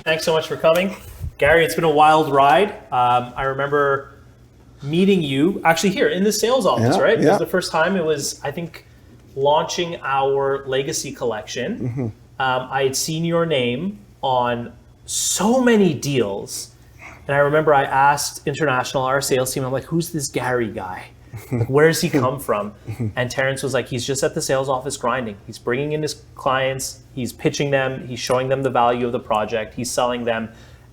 Thanks so much for coming. Gary, it's been a wild ride. I remember meeting you actually here in the sales office, right? It was the first time. It was, I think, launching our legacy collection. I had seen your name on so many deals. And I remember I asked International, our sales team, I'm like, who's this Gary guy? Like, where does he come from? And Terrence was like, he's just at the sales office grinding. He's bringing in his clients, he's pitching them, he's showing them the value of the project, he's selling them,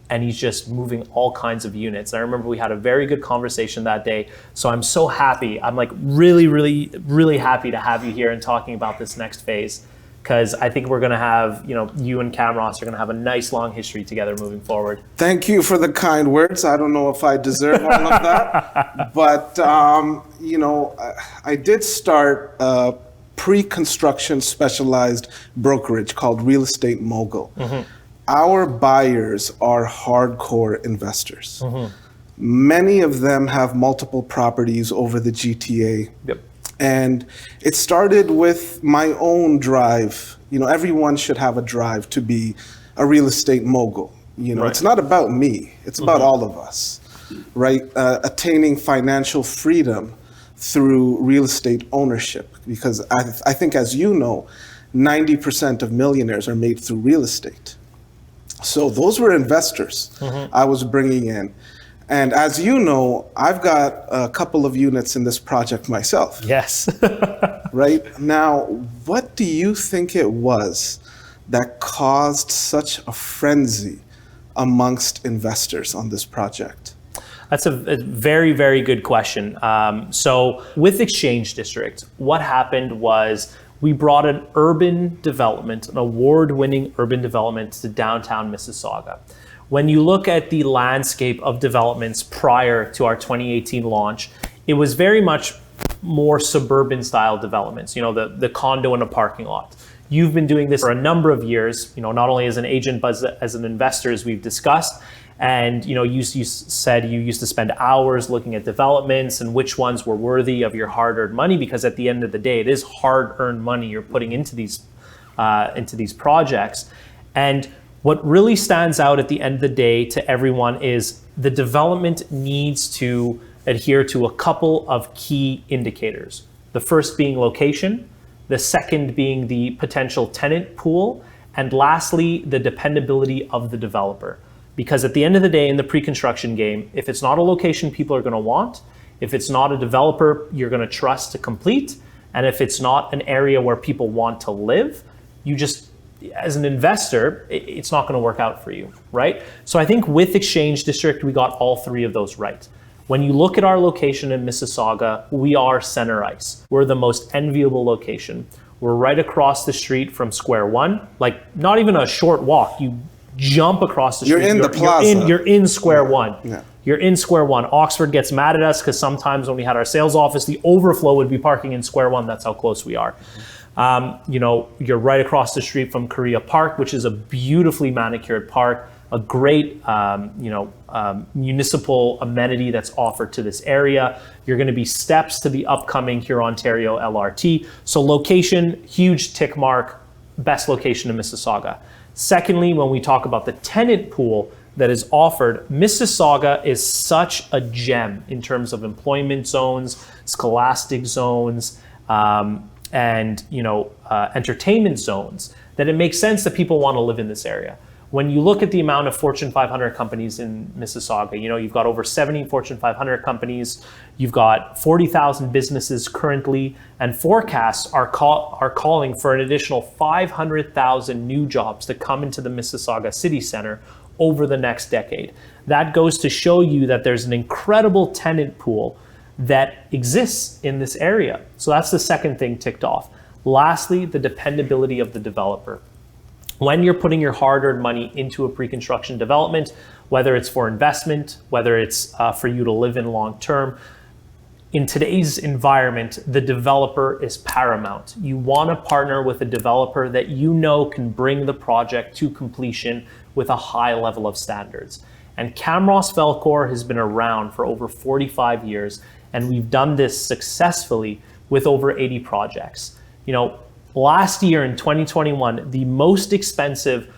and he's just moving all kinds of units. And I remember we had a very good conversation that day. So I'm so happy. I'm like really, really, really happy to have you here and talking about this next phase, because I think we're going to have, you and Camrost are going to have a nice long history together moving forward. Thank you for the kind words. I don't know if I deserve all of that, but I did start a pre-construction specialized brokerage called Real Estate Mogul. Our buyers are hardcore investors. Many of them have multiple properties over the GTA. And it started with my own drive. Everyone should have a drive to be a real estate mogul. It's not about me, it's about all of us, right? Attaining financial freedom through real estate ownership. Because I think, as you know, 90% of millionaires are made through real estate. So those were investors I was bringing in. And as you know, I've got a couple of units in this project myself. Yes. Right? Now, what do you think it was that caused such a frenzy amongst investors on this project? That's a very, very good question. So with Exchange District, what happened was we brought an urban development, an award-winning urban development to downtown Mississauga. When you look at the landscape of developments prior to our 2018 launch, it was very much more suburban style developments, the condo in a parking lot. You've been doing this for a number of years, not only as an agent, but as an investor, as we've discussed. And you said you used to spend hours looking at developments and which ones were worthy of your hard-earned money, because at the end of the day, it is hard-earned money you're putting into these projects. And what really stands out at the end of the day to everyone is the development needs to adhere to a couple of key indicators. The first being location, the second being the potential tenant pool, and lastly, the dependability of the developer. Because at the end of the day, in the pre-construction game, if it's not a location people are going to want, if it's not a developer you're going to trust to complete, and if it's not an area where people want to live, as an investor, it's not going to work out for you, right? So I think with Exchange District, we got all three of those right. When you look at our location in Mississauga, we are center ice. We're the most enviable location. We're right across the street from Square One, like not even a short walk. You jump across the street. You're in the Plaza. You're in Square One. Yeah. You're in Square One. Oxford gets mad at us because sometimes when we had our sales office, the overflow would be parking in Square One. That's how close we are. You're right across the street from Korea Park, which is a beautifully manicured park, a great, municipal amenity that's offered to this area. You're going to be steps to the upcoming Hurontario LRT. So location, huge tick mark, best location in Mississauga. Secondly, when we talk about the tenant pool that is offered, Mississauga is such a gem in terms of employment zones, scholastic zones, and entertainment zones, that it makes sense that people want to live in this area. When you look at the amount of Fortune 500 companies in Mississauga, you've got over 70 Fortune 500 companies, you've got 40,000 businesses currently, and forecasts are calling for an additional 500,000 new jobs to come into the Mississauga city center over the next decade. That goes to show you that there's an incredible tenant pool that exists in this area. So that's the second thing ticked off. Lastly, the dependability of the developer. When you're putting your hard-earned money into a pre-construction development, whether it's for investment, whether it's for you to live in long-term, in today's environment, the developer is paramount. You want to partner with a developer that can bring the project to completion with a high level of standards. And Camrost Felcorp has been around for over 45 years, and we've done this successfully with over 80 projects. Last year in 2021, the most expensive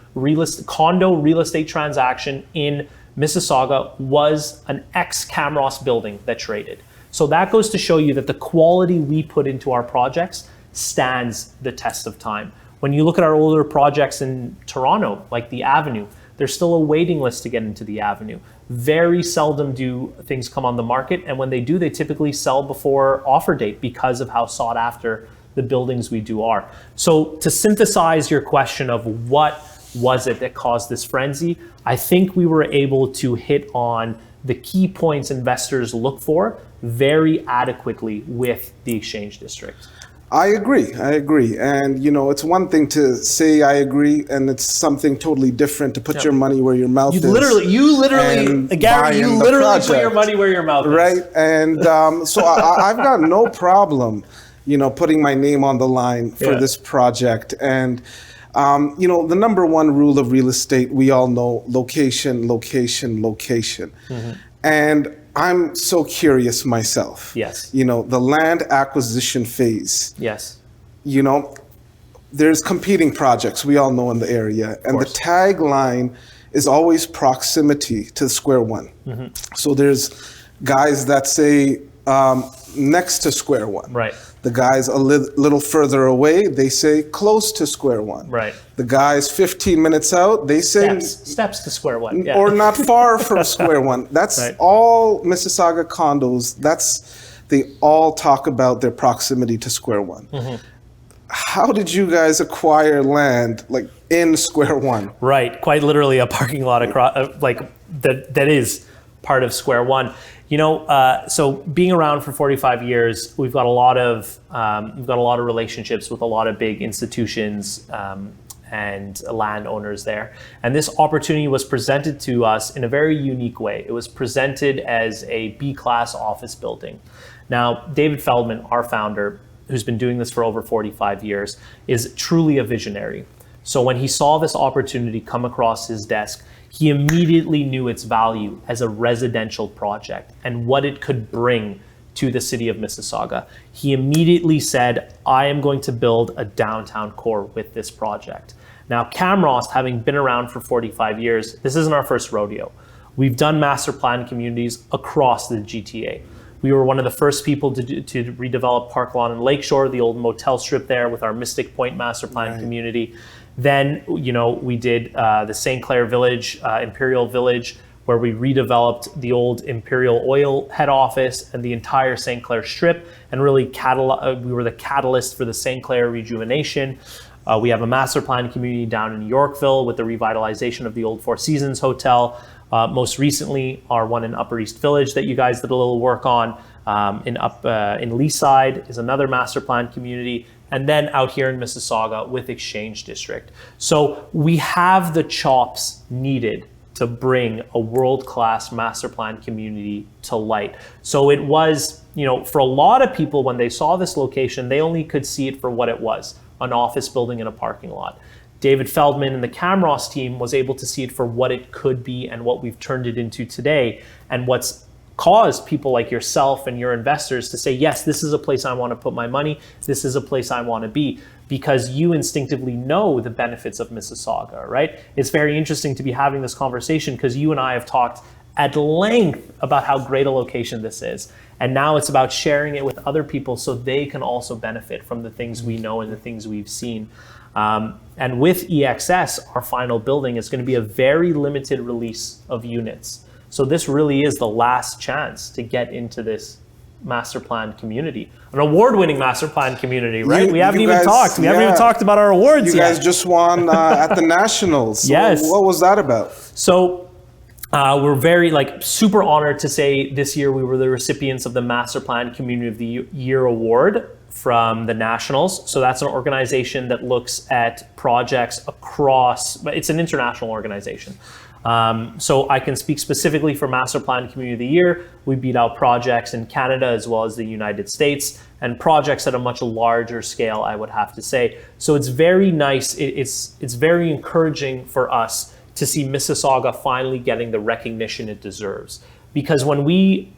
condo real estate transaction in Mississauga was an ex-Camrost building that traded. So that goes to show you that the quality we put into our projects stands the test of time. When you look at our older projects in Toronto, like the Avenue, there's still a waiting list to get into the Avenue. Very seldom do things come on the market, and when they do, they typically sell before offer date because of how sought after the buildings we do are. So to synthesize your question of what was it that caused this frenzy, I think we were able to hit on the key points investors look for very adequately with the Exchange District. I agree. And, it's one thing to say I agree, and it's something totally different to put your money where your mouth is. You literally, Gary, you literally put your money where your mouth is. Right. And so I've got no problem, putting my name on the line for this project. And, the number one rule of real estate, we all know, location, location, location. Mm-hmm. And I'm so curious myself. Yes. The land acquisition phase. Yes. There's competing projects we all know in the area. And the tagline is always proximity to square one. Mm-hmm. So there's guys that say next to square one. Right. The guys a little further away, they say close to square one. Right. The guys 15 minutes out, they say steps to square one. Yeah. Or not far from square one. That's all Mississauga condos. They all talk about their proximity to square one. Mm-hmm. How did you guys acquire land like in square one? Right. Quite literally a parking lot across that is part of square one. So being around for 45 years, we've got a lot of relationships with a lot of big institutions and landowners there. And this opportunity was presented to us in a very unique way. It was presented as a B-class office building. Now, David Feldman, our founder, who's been doing this for over 45 years, is truly a visionary. So when he saw this opportunity come across his desk, he immediately knew its value as a residential project and what it could bring to the city of Mississauga. He immediately said, I am going to build a downtown core with this project. Now, Camrost, having been around for 45 years, this isn't our first rodeo. We've done master plan communities across the GTA. We were one of the first people to redevelop Park Lawn and Lakeshore, the old motel strip there, with our Mystic Point master plan community. Then, we did the St. Clair Village, Imperial Village, where we redeveloped the old Imperial Oil head office and the entire St. Clair Strip, and really we were the catalyst for the St. Clair rejuvenation. We have a master plan community down in Yorkville with the revitalization of the old Four Seasons Hotel. Most recently, our one in Upper East Village that you guys did a little work on. In Leaside is another master plan community. And then out here in Mississauga with Exchange District. So we have the chops needed to bring a world-class master plan community to light. So it was, for a lot of people, when they saw this location, they only could see it for what it was, an office building in a parking lot. David Feldman and the Camrost team was able to see it for what it could be and what we've turned it into today, and what's caused people like yourself and your investors to say, yes, this is a place I want to put my money. This is a place I want to be, because you instinctively know the benefits of Mississauga, right? It's very interesting to be having this conversation because you and I have talked at length about how great a location this is. And now it's about sharing it with other people so they can also benefit from the things we know and the things we've seen. And with EXS, our final building is going to be a very limited release of units. So this really is the last chance to get into this master plan community, an award-winning master plan community, right? We haven't even talked about our awards yet. You guys just won at the Nationals. So yes. What was that about? So we're very super honored to say this year we were the recipients of the Master Plan Community of the Year award from the Nationals. So that's an organization that looks at projects across, but it's an international organization. So I can speak specifically for Master Plan Community of the Year. We beat out projects in Canada as well as the United States, and projects at a much larger scale, I would have to say. So it's very nice. It's very encouraging for us to see Mississauga finally getting the recognition it deserves. Because when we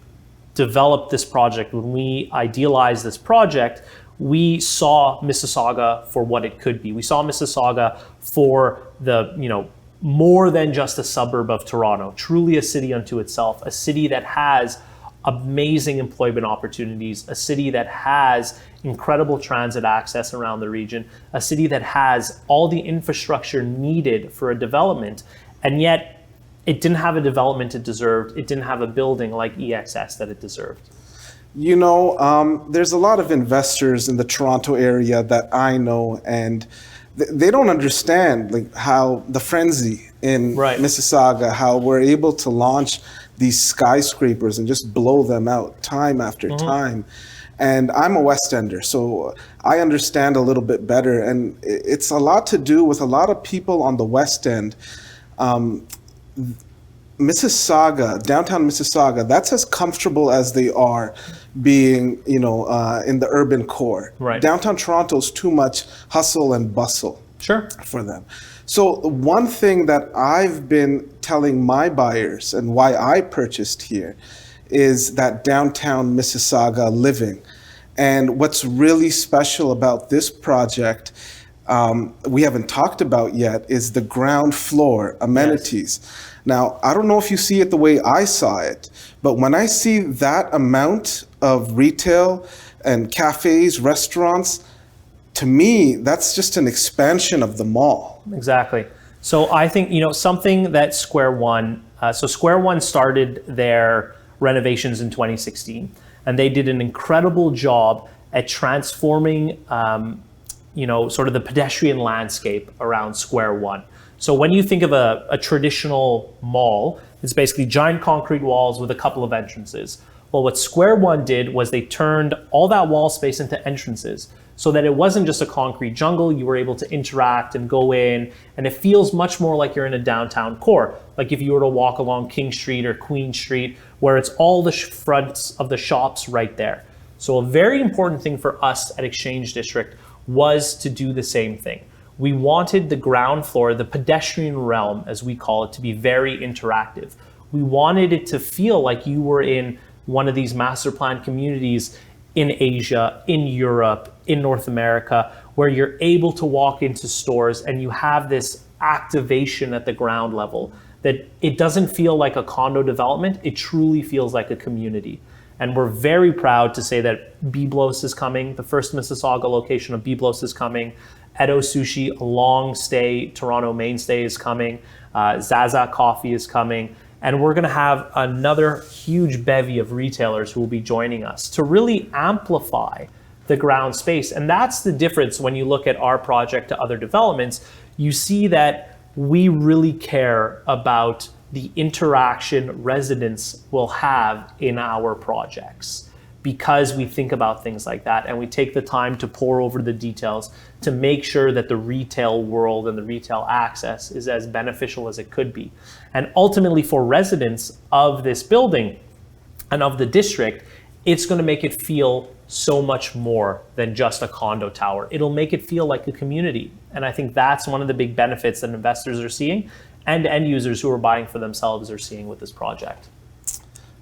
developed this project, when we idealized this project, we saw Mississauga for what it could be. We saw Mississauga for the, more than just a suburb of Toronto, truly a city unto itself, a city that has amazing employment opportunities, a city that has incredible transit access around the region, a city that has all the infrastructure needed for a development, and yet it didn't have a development it deserved. It didn't have a building like EXS that it deserved. You know, there's a lot of investors in the Toronto area that I know, and they don't understand like how the frenzy in Mississauga, how we're able to launch these skyscrapers and just blow them out time after time. And I'm a West Ender, so I understand a little bit better. And it's a lot to do with a lot of people on the West End. Mississauga, downtown Mississauga, that's as comfortable as they are being, you know, in the urban core. Right. Downtown Toronto's too much hustle and bustle for them. So one thing that I've been telling my buyers and why I purchased here is that downtown Mississauga living. And what's really special about this project, we haven't talked about yet, is the ground floor amenities. Yes. Now, I don't know if you see it the way I saw it, but when I see that amount of retail and cafes, restaurants, to me, that's just an expansion of the mall. Exactly. So I think, you know, something that Square One, so Square One started their renovations in 2016, and they did an incredible job at transforming, you know, sort of the pedestrian landscape around Square One. So when you think of a traditional mall, it's basically giant concrete walls with a couple of entrances. Well, what Square One did was they turned all that wall space into entrances so that it wasn't just a concrete jungle. You were able to interact and go in, and it feels much more like you're in a downtown core. Like if you were to walk along King Street or Queen Street, where it's all the fronts of the shops right there. So a very important thing for us at Exchange District was to do the same thing. We wanted the ground floor, the pedestrian realm, as we call it, to be very interactive. We wanted it to feel like you were in one of these master plan communities in Asia, in Europe, in North America, where you're able to walk into stores and you have this activation at the ground level, that it doesn't feel like a condo development, it truly feels like a community. And we're very proud to say that Byblos is coming, the first Mississauga location of Byblos is coming, Edo Sushi, a long stay, Toronto mainstay is coming, Zaza Coffee is coming, and we're gonna have another huge bevy of retailers who will be joining us to really amplify the ground space. And that's the difference when you look at our project to other developments. You see that we really care about the interaction residents will have in our projects, because we think about things like that and we take the time to pore over the details to make sure that the retail world and the retail access is as beneficial as it could be. And ultimately for residents of this building and of the district, it's going to make it feel so much more than just a condo tower. It'll make it feel like a community. And I think that's one of the big benefits that investors are seeing and end users who are buying for themselves are seeing with this project.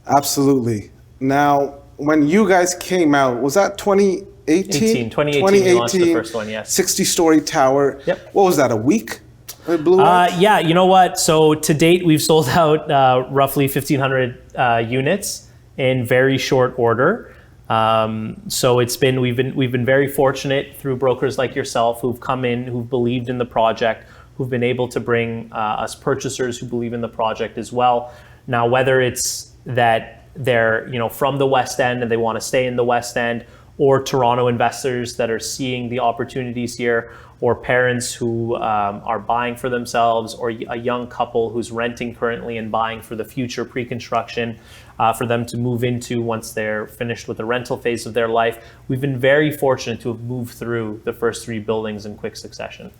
Absolutely. Now, when you guys came out, was that 2018? 2018, we launched the first one, yes. 60-story tower. Yep. What was that, a week? It blew up? Yeah, you know what? So to date, we've sold out roughly 1,500 units in very short order. So it's been we've been very fortunate through brokers like yourself who've come in, who've believed in the project, who've been able to bring us purchasers who believe in the project as well. Now, whether it's that they're from the West End and they want to stay in the West End, or Toronto investors that are seeing the opportunities here, or parents who are buying for themselves, or a young couple who's renting currently and buying for the future pre-construction for them to move into once they're finished with the rental phase of their life. We've been very fortunate to have moved through the first 3 buildings in quick succession.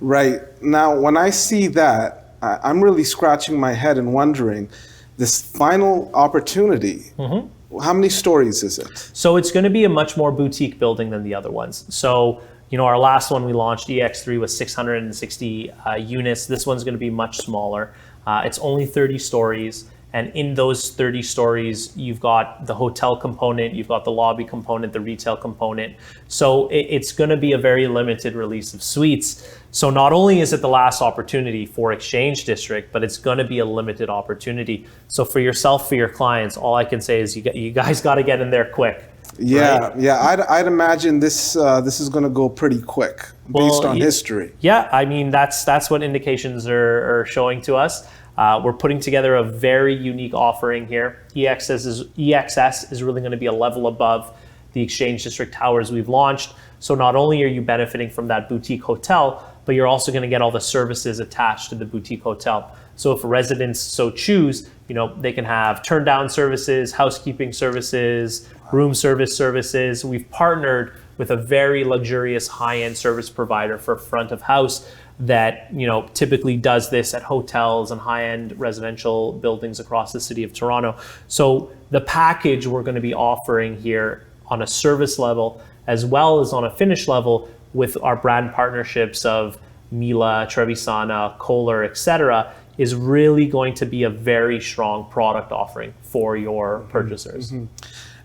Right. Now, when I see that, I'm really scratching my head and wondering, this final opportunity, how many stories is it? So it's going to be a much more boutique building than the other ones. So, our last one we launched, EX3, was 660 units. This one's going to be much smaller. It's only 30 stories. And in those 30 stories, you've got the hotel component, you've got the lobby component, the retail component. So it's going to be a very limited release of suites. So not only is it the last opportunity for Exchange District, but it's going to be a limited opportunity. So for yourself, for your clients, all I can say is you guys got to get in there quick. Yeah, right? yeah. I'd imagine this is going to go pretty quick based on history. Yeah, I mean that's what indications are showing to us. We're putting together a very unique offering here. EXS is really going to be a level above the Exchange District towers we've launched. So not only are you benefiting from that boutique hotel, but you're also going to get all the services attached to the boutique hotel. So if residents so choose, they can have turn down services, housekeeping services, room services. We've partnered with a very luxurious high-end service provider for front of house that typically does this at hotels and high-end residential buildings across the city of Toronto. So the package we're going to be offering here on a service level as well as on a finish level with our brand partnerships of Mila, Trevisana, Kohler, etc., is really going to be a very strong product offering for your purchasers. Mm-hmm.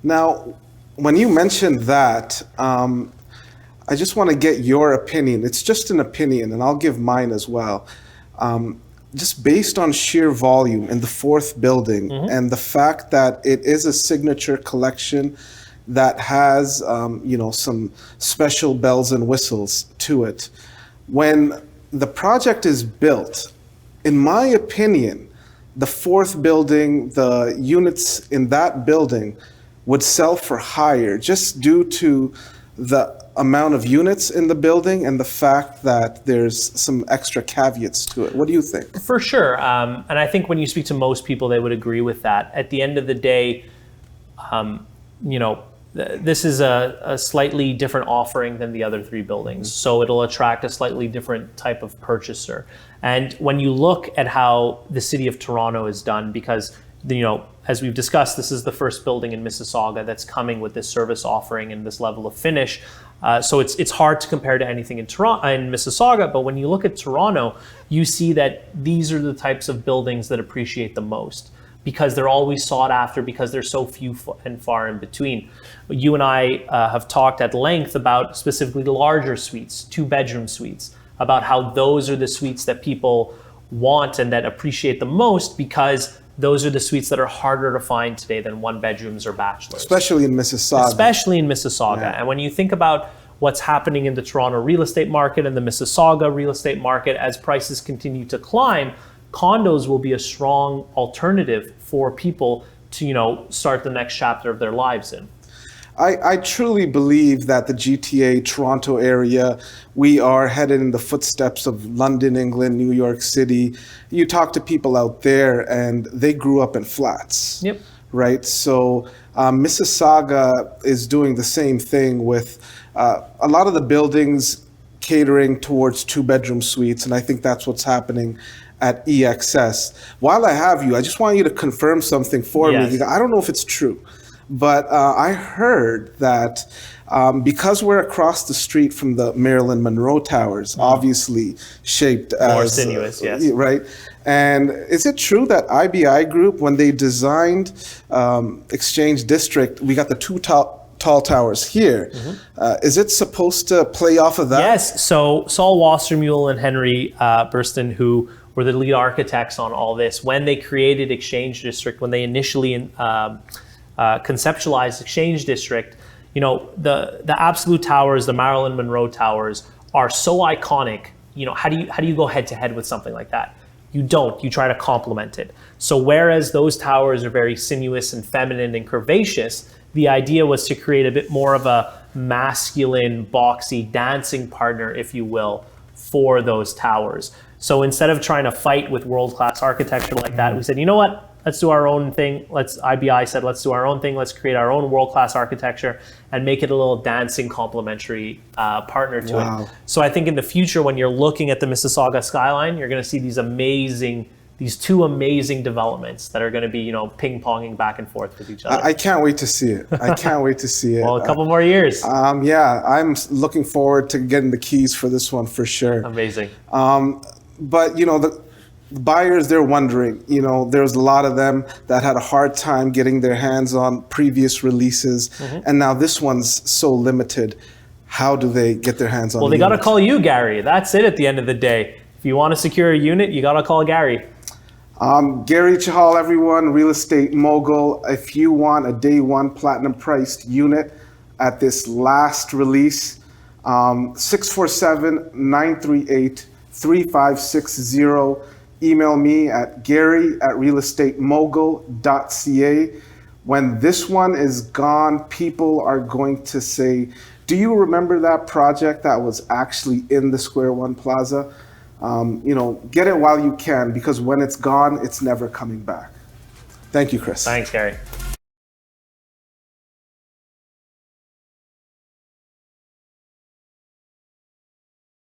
Now, when you mentioned that, I just want to get your opinion. It's just an opinion, and I'll give mine as well. Just based on sheer volume in the fourth building and the fact that it is a signature collection that has, some special bells and whistles to it. When the project is built, in my opinion, the fourth building, the units in that building would sell for higher just due to the amount of units in the building and the fact that there's some extra caveats to it. What do you think? For sure. And I think when you speak to most people, they would agree with that. At the end of the day, this is a slightly different offering than the other three buildings. So it'll attract a slightly different type of purchaser. And when you look at how the city of Toronto is done, because, as we've discussed, this is the first building in Mississauga that's coming with this service offering and this level of finish. So it's hard to compare to anything in Mississauga, but when you look at Toronto, you see that these are the types of buildings that appreciate the most because they're always sought after because they're so few and far in between. You and I have talked at length about specifically the larger suites, 2-bedroom suites, about how those are the suites that people want and that appreciate the most because those are the suites that are harder to find today than 1-bedrooms or bachelors. Especially in Mississauga. Yeah. And when you think about what's happening in the Toronto real estate market and the Mississauga real estate market, as prices continue to climb, condos will be a strong alternative for people to, start the next chapter of their lives in. I truly believe that the GTA Toronto area, we are headed in the footsteps of London, England, New York City. You talk to people out there and they grew up in flats. Yep. Right? So Mississauga is doing the same thing with a lot of the buildings catering towards 2-bedroom suites. And I think that's what's happening at EXS. While I have you, I just want you to confirm something for me. I don't know if it's true. But I heard that because we're across the street from the Marilyn Monroe Towers, obviously shaped more as sinuous, yes, right. And is it true that IBI Group, when they designed Exchange District, we got the two tall towers here? Is it supposed to play off of that? Yes. So Saul Wassermuhl and Henry Burston, who were the lead architects on all this, when they created Exchange District, when they initially conceptualized Exchange District, the Absolute Towers, the Marilyn Monroe Towers are so iconic. How do you go head to head with something like that? You don't. You try to complement it. So whereas those towers are very sinuous and feminine and curvaceous, the idea was to create a bit more of a masculine, boxy dancing partner, if you will, for those towers. So instead of trying to fight with world-class architecture like that, we said, you know what? Let's do our own thing. IBI said, let's do our own thing. Let's create our own world-class architecture and make it a little dancing complementary partner to it. So I think in the future, when you're looking at the Mississauga skyline, you're going to see these two amazing developments that are going to be, ping-ponging back and forth with each other. I can't wait to see it. Well, a couple more years. I'm looking forward to getting the keys for this one for sure. Amazing. But buyers, they're wondering, you know, there's a lot of them that had a hard time getting their hands on previous releases, and now this one's so limited. How do they get their hands on Well, the they got to units? call you, Gary. That's it at the end of the day. If you want to secure a unit, you got to call Gary. Gary Chahal, everyone, real estate mogul. If you want a day one platinum priced unit at this last release, 647-938-3560. Email me at gary@realestatemogul.ca. When this one is gone, people are going to say, do you remember that project that was actually in the Square One Plaza? You know, get it while you can, because when it's gone, it's never coming back. Thank you, Chris. Thanks, Gary.